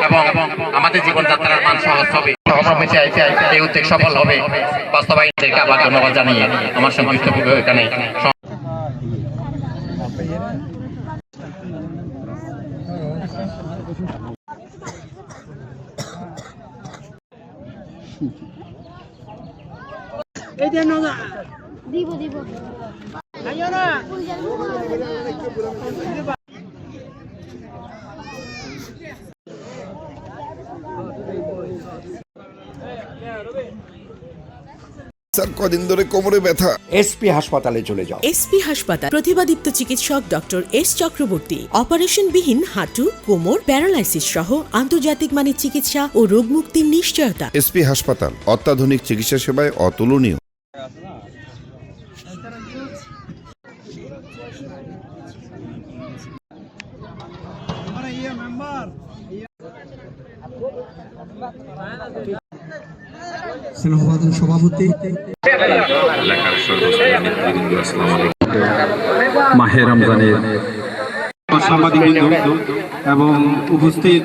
এবং আমাদের জীবনযাত্রার মান সহজ হবে। এই উদ্যোগ সফল হবে বাস্তবায়নদেরকে আবার ধন্যবাদ জানিয়ে আমার সংক্ষিপ্ত এখানে দিব দিব স্যার কদিন ধরে কোমরে ব্যথা। এসপি হাসপাতালে চলে যাও। এসপি হাসপাতাল প্রতিভাদীপ্ত চিকিৎসক ডক্টর এস চক্রবর্তী অপারেশনবিহীন হাঁটু, কোমর, প্যারালাইসিস সহ আন্তর্জাতিক মানের চিকিৎসা ও রোগ মুক্তির নিশ্চয়তা। এসপি হাসপাতাল অত্যাধুনিক চিকিৎসা সেবায় অতুলনীয়। স্নেহবাদন সভাপতি মাহে রমজানের সাংবাদিক এবং উপস্থিত